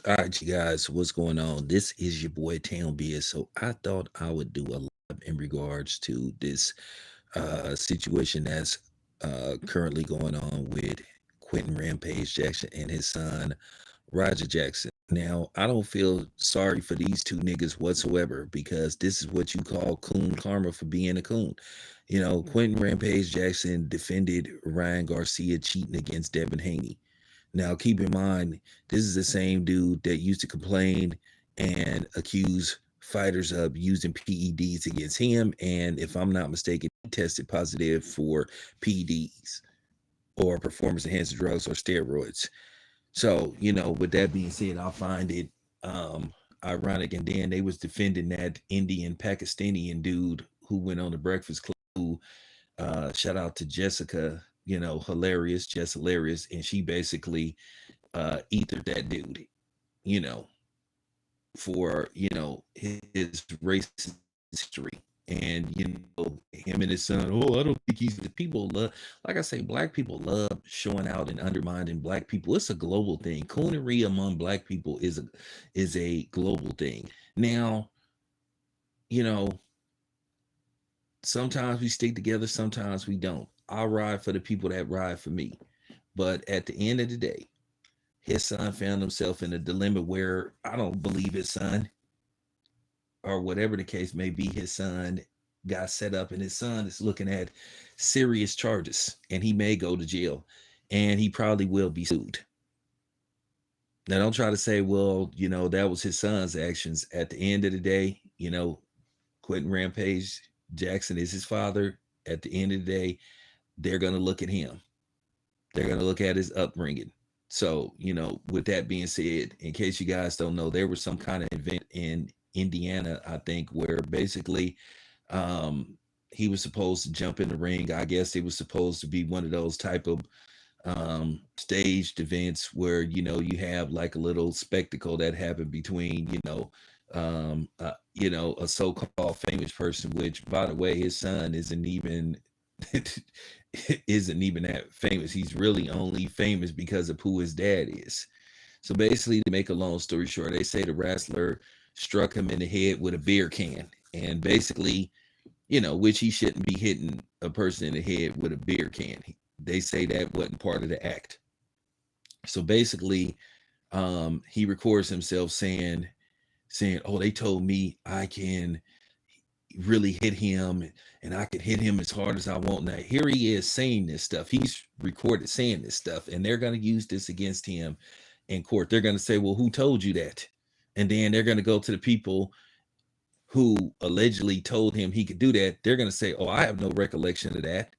All right, you guys, what's going on? This is your boy Town Biz. So I thought I would do a live in regards to this situation that's currently going on with Quentin Rampage Jackson and his son Roger Jackson. Now, I don't feel sorry for these two niggas whatsoever because this is what you call coon karma for being a coon. You know, Quentin Rampage Jackson defended Ryan Garcia cheating against Devin Haney. Now, keep in mind, this is the same dude that used to complain and accuse fighters of using PEDs against him. And if I'm not mistaken, he tested positive for PEDs or performance enhancing drugs or steroids. So, with that being said, I find it ironic. And then they was defending that Indian Pakistani dude who went on the Breakfast Club. Who, shout out to Jessica, hilarious, just hilarious, and she basically ethered that dude, you know, for his racist history. And him and his son, oh, I don't think he's the people love, like I say, black people love showing out and undermining black people. It's a global thing. Coonery among black people is a global thing. Now, you know, sometimes we stick together, sometimes we don't. I'll ride for the people that ride for me. But at the end of the day, his son found himself in a dilemma where I don't believe his son, or whatever the case may be, his son got set up, and his son is looking at serious charges, and he may go to jail, and he probably will be sued. Now, don't try to say, well, that was his son's actions. At the end of the day, Quentin Rampage Jackson is his father. At the end of the day, they're going to look at him. They're going to look at his upbringing. So, with that being said, in case you guys don't know, there was some kind of event in Indiana, I think, where basically he was supposed to jump in the ring. I guess it was supposed to be one of those type of staged events where, you have like a little spectacle that happened between, a so-called famous person, which, by the way, his son isn't even isn't even that famous. He's really only famous because of who his dad is. So basically, to make a long story short, they say the wrestler struck him in the head with a beer can, and basically, which he shouldn't be hitting a person in the head with a beer can. They say that wasn't part of the act. So basically, he records himself saying, "Oh, they told me I can really hit him and I can hit him as hard as I want." Now, here he is saying this stuff. He's recorded saying this stuff, and they're going to use this against him in court. They're going to say, well, who told you that? And then they're going to go to the people who allegedly told him he could do that. They're going to say, oh, I have no recollection of that.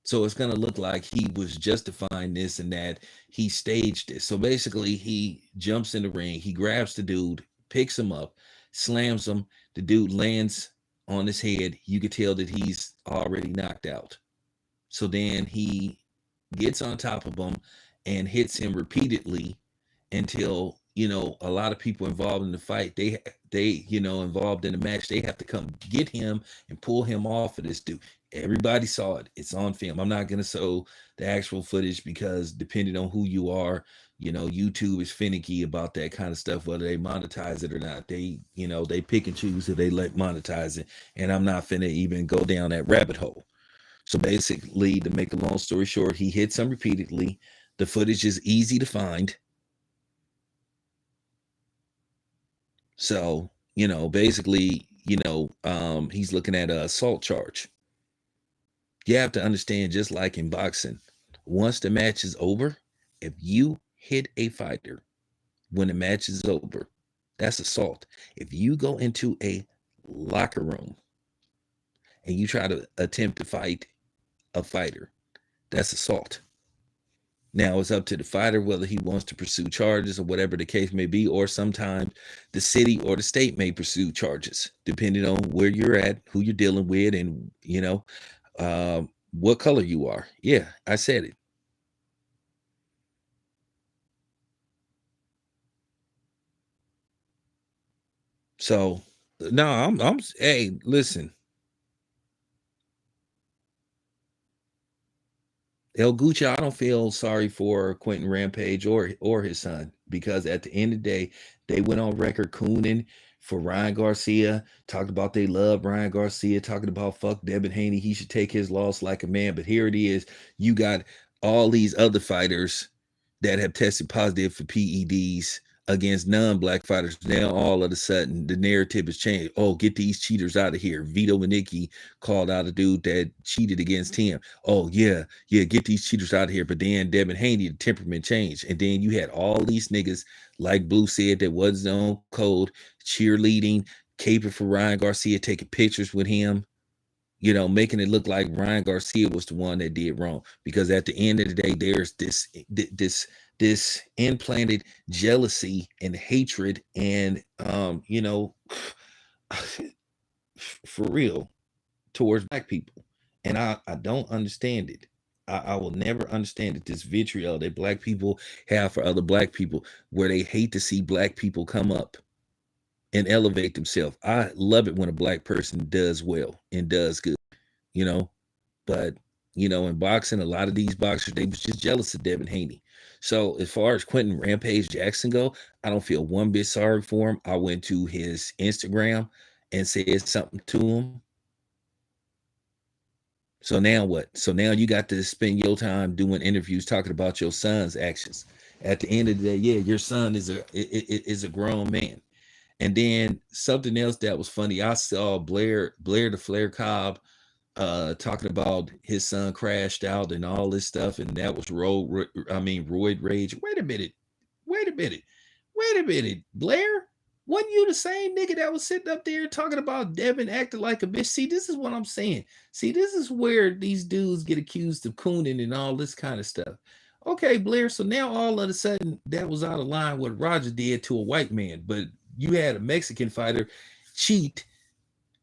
So it's going to look like he was justifying this and that. He staged this. So basically, he jumps in the ring. He grabs the dude, picks him up, slams him. The dude lands on his head. You could tell that he's already knocked out. So then he gets on top of him and hits him repeatedly until, a lot of people involved in the fight, they involved in the match, they have to come get him and pull him off of this dude. Everybody saw it. It's on film. I'm not going to show the actual footage because depending on who you are, YouTube is finicky about that kind of stuff, whether they monetize it or not. They pick and choose if they let monetize it. And I'm not finna even go down that rabbit hole. So basically, to make a long story short, he hits him repeatedly. The footage is easy to find. So, basically, he's looking at a assault charge. You have to understand, just like in boxing, once the match is over, if you hit a fighter when the match is over, that's assault. If you go into a locker room and you try to attempt to fight a fighter, that's assault. Now it's up to the fighter whether he wants to pursue charges or whatever the case may be, or sometimes the city or the state may pursue charges, depending on where you're at, who you're dealing with, and what color you are. Yeah, I said it. So no, I'm hey, listen, El Gucci, I don't feel sorry for Quentin Rampage or his son because at the end of the day, they went on record cooning for Ryan Garcia, talked about they love Ryan Garcia, talking about fuck Devin Haney, he should take his loss like a man. But here it is, you got all these other fighters that have tested positive for PEDs against non-black fighters. Now all of a sudden the narrative has changed. Oh, get these cheaters out of here. Vito Manicki called out a dude that cheated against him. Oh yeah, get these cheaters out of here. But then Devin Haney, the temperament changed. And then you had all these niggas, like Blue said, that wasn't on code, cheerleading, caping for Ryan Garcia, taking pictures with him, making it look like Ryan Garcia was the one that did wrong. Because at the end of the day, there's this implanted jealousy and hatred and for real, towards black people. And I don't understand it. I will never understand it. This vitriol that black people have for other black people, where they hate to see black people come up and elevate themselves. I love it when a black person does well and does good, you know. But in boxing, a lot of these boxers, they was just jealous of Devin Haney. So as far as Quentin Rampage Jackson go, I don't feel one bit sorry for him. I went to his Instagram and said something to him. So now what? So now you got to spend your time doing interviews talking about your son's actions. At the end of the day, yeah, your son is a grown man. And then something else that was funny, I saw Blair the Flair Cobb talking about his son crashed out and all this stuff, and that was roid rage. Wait a minute, Blair, wasn't you the same nigga that was sitting up there talking about Devin acting like a bitch? See, this is what I'm saying. See, this is where these dudes get accused of cooning and all this kind of stuff. Okay, Blair, so now all of a sudden that was out of line what Roger did to a white man, but you had a Mexican fighter cheat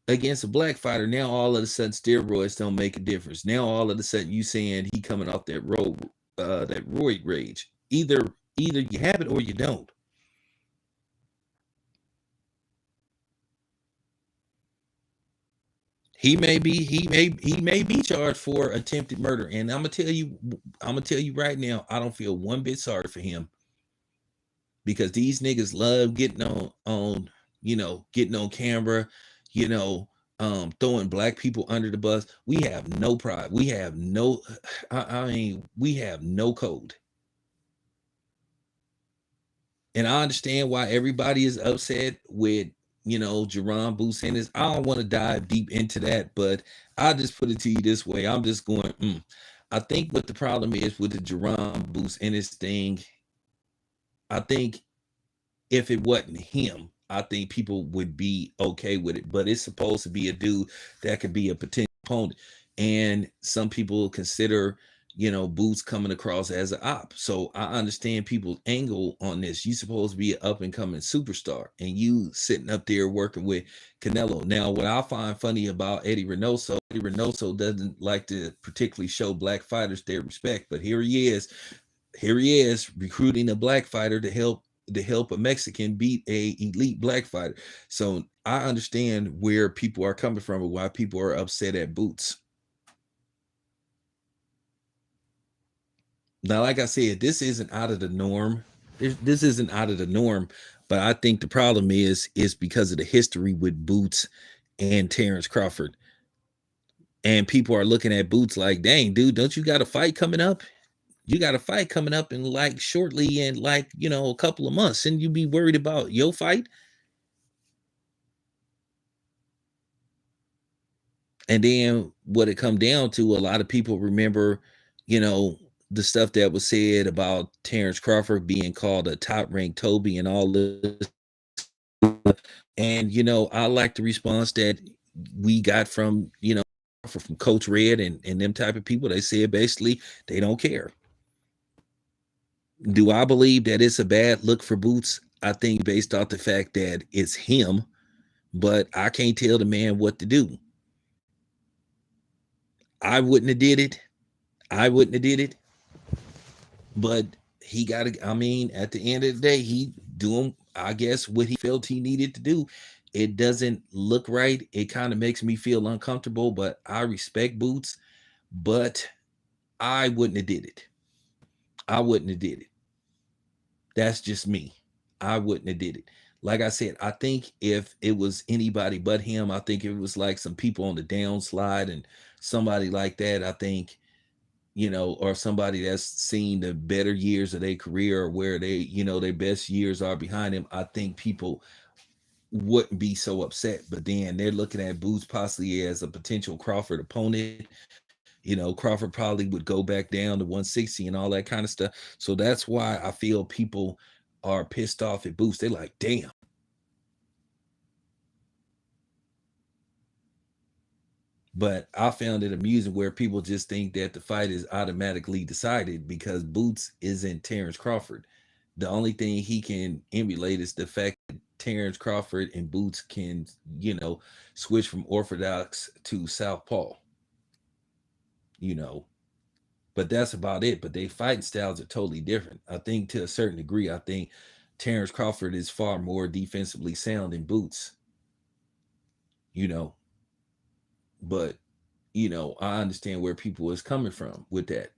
against a black fighter. Now all of a sudden steroids don't make a difference. Now all of a sudden you saying he coming off that roid rage. Either you have it or you don't. He may be charged for attempted murder, and I'm gonna tell you right now, I don't feel one bit sorry for him, because these niggas love getting getting on camera, throwing black people under the bus. We have no pride. We have no, we have no code. And I understand why everybody is upset with, Jaron Boots Ennis. I don't want to dive deep into that, but I'll just put it to you this way. I'm just going, I think what the problem is with the Jaron Boots Ennis thing, I think if it wasn't him, I think people would be okay with it. But it's supposed to be a dude that could be a potential opponent. And some people consider, Boots coming across as an op. So I understand people's angle on this. You supposed to be an up and coming superstar, and you sitting up there working with Canelo. Now, what I find funny about Eddie Reynoso doesn't like to particularly show black fighters their respect, but here he is recruiting a black fighter to help a Mexican beat a elite black fighter. So I understand where people are coming from and why people are upset at Boots. Now, like I said, this isn't out of the norm. This isn't out of the norm, but I think the problem is because of the history with Boots and Terence Crawford. And people are looking at Boots like, dang, dude, don't you got a fight coming up? You got a fight coming up in like shortly, and like, a couple of months, and you be worried about your fight. And then what it come down to, a lot of people remember, the stuff that was said about Terence Crawford being called a top ranked Toby and all this. And, I like the response that we got from, from Coach Red and them type of people. They said basically they don't care. Do I believe that it's a bad look for Boots? I think based off the fact that it's him, but I can't tell the man what to do. I wouldn't have did it. But he got to, at the end of the day, he doing, I guess, what he felt he needed to do. It doesn't look right. It kind of makes me feel uncomfortable, but I respect Boots, but I wouldn't have did it. That's just me. I wouldn't have did it. Like I said, I think if it was anybody but him, I think it was like some people on the downslide and somebody like that, I think, or somebody that's seen the better years of their career or where they, their best years are behind him, I think people wouldn't be so upset. But then they're looking at Boots possibly as a potential Crawford opponent. Crawford probably would go back down to 160 and all that kind of stuff. So that's why I feel people are pissed off at Boots. They're like, damn. But I found it amusing where people just think that the fight is automatically decided because Boots isn't Terence Crawford. The only thing he can emulate is the fact that Terence Crawford and Boots can, switch from orthodox to southpaw, you know. But that's about it. But they fighting styles are totally different. I think to a certain degree, I think Terence Crawford is far more defensively sound than Boots, you know. But I understand where people is coming from with that.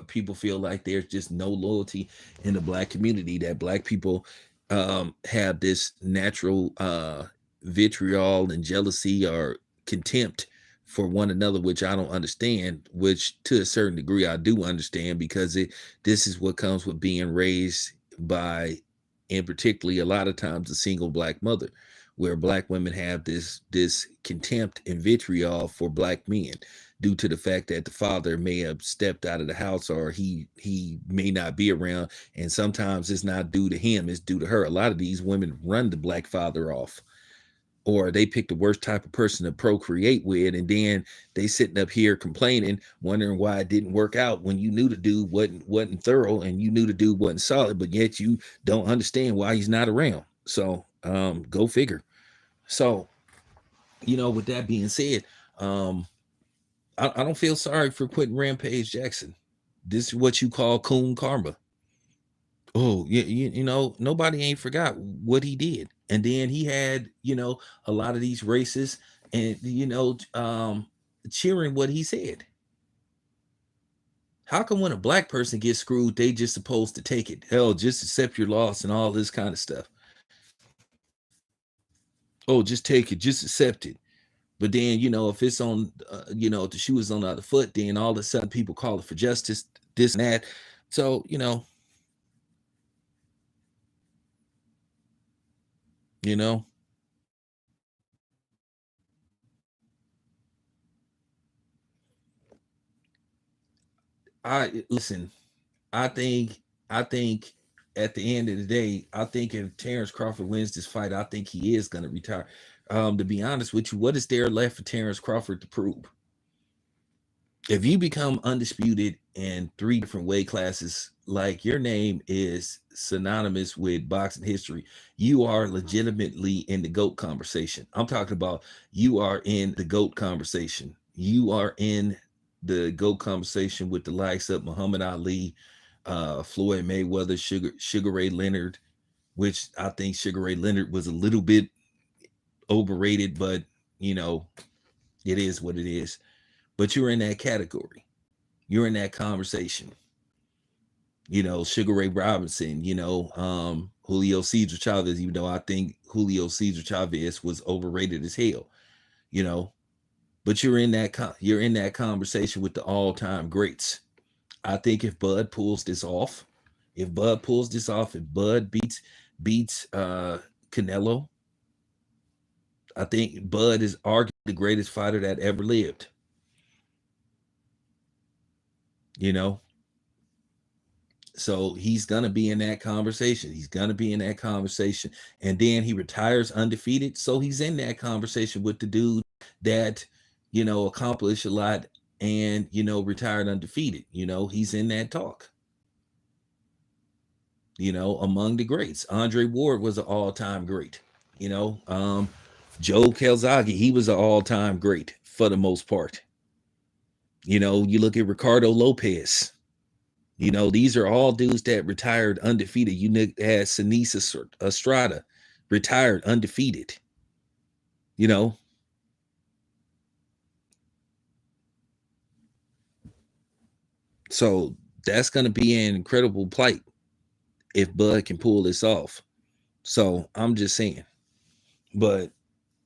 People feel like there's just no loyalty in the black community, that black people have this natural vitriol and jealousy or contempt for one another, which I don't understand, which to a certain degree I do understand, because this is what comes with being raised by, and particularly a lot of times, a single black mother, where black women have this contempt and vitriol for black men due to the fact that the father may have stepped out of the house, or he may not be around. And sometimes it's not due to him, it's due to her. A lot of these women run the black father off, or they pick the worst type of person to procreate with, and then they sitting up here complaining, wondering why it didn't work out, when you knew the dude wasn't thorough, and you knew the dude wasn't solid, but yet you don't understand why he's not around. So go figure. So with that being said, I don't feel sorry for quitting Rampage Jackson. This is what you call coon karma. Oh, nobody ain't forgot what he did. And then he had, a lot of these racists and, cheering what he said. How come when a black person gets screwed, they just supposed to take it? Hell, just accept your loss and all this kind of stuff. Oh, just take it, just accept it. But then, if it's on, if the shoe is on the other foot, then all of a sudden people call it for justice, this and that. So, you know, I listen. I think at the end of the day, I think if Terence Crawford wins this fight, I think he is going to retire. To be honest with you, what is there left for Terence Crawford to prove? If you become undisputed in three different weight classes, like your name is synonymous with boxing history, you are legitimately in the GOAT conversation. I'm talking about you are in the GOAT conversation. You are in the GOAT conversation with the likes of Muhammad Ali, Floyd Mayweather, Sugar Ray Leonard, which I think Sugar Ray Leonard was a little bit overrated, but you know, it is what it is. But you're in that category. You're in that conversation. Sugar Ray Robinson, Julio Cesar Chavez, even though I think Julio Cesar Chavez was overrated as hell, you know, but you're in that conversation with the all-time greats. I think if Bud pulls this off, if Bud beats Canelo, I think Bud is arguably the greatest fighter that ever lived. You know, so he's gonna be in that conversation. He's gonna be in that conversation, and then he retires undefeated. So he's in that conversation with the dude that accomplished a lot and retired undefeated. He's in that talk. Among the greats, Andre Ward was an all-time great. You know, Joe Calzaghe, he was an all-time great for the most part. You look at Ricardo Lopez. These are all dudes that retired undefeated. You had Sinisa Estrada, retired undefeated. You know, so that's going to be an incredible plight if Bud can pull this off. So I'm just saying. But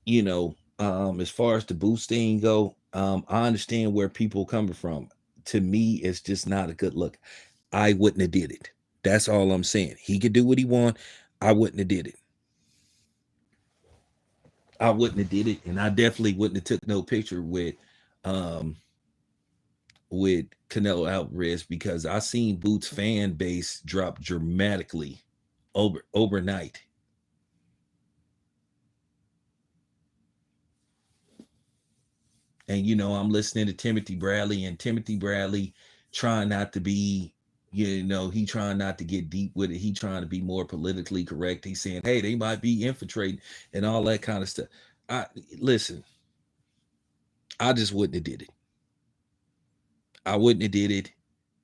as far as the boost thing go, I understand where people coming from. To me, it's just not a good look. I wouldn't have did it. That's all I'm saying. He could do what he want. I wouldn't have did it. I wouldn't have did it, and I definitely wouldn't have took no picture um, with Canelo Alvarez because I seen Boots fan base drop dramatically overnight. And I'm listening to Timothy Bradley, and Timothy Bradley trying not to be, he trying not to get deep with it. He trying to be more politically correct. He's saying, hey, they might be infiltrating and all that kind of stuff. I listen, I just wouldn't have did it. I wouldn't have did it.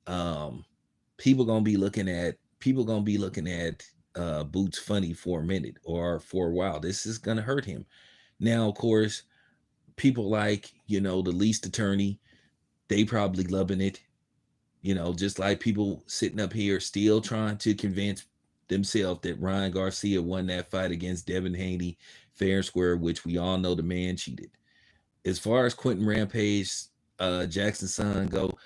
Um, people gonna be looking at Boots funny for a minute or for a while. This is gonna hurt him. Now, of course, people like, the least attorney, they probably loving it. Just like people sitting up here still trying to convince themselves that Ryan Garcia won that fight against Devin Haney fair and square, which we all know the man cheated. As far as Quentin Rampage, Jackson's son go,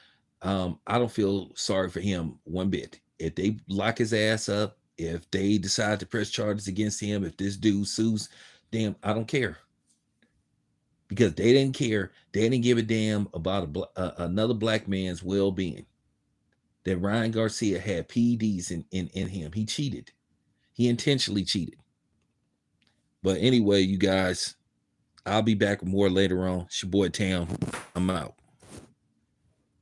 I don't feel sorry for him one bit. If they lock his ass up, if they decide to press charges against him, if this dude sues, damn, I don't care because they didn't care. They didn't give a damn about another black man's well-being. That Ryan Garcia had PEDs in him. He cheated. He intentionally cheated. But anyway, you guys, I'll be back with more later on. It's your boy Tam. I'm out.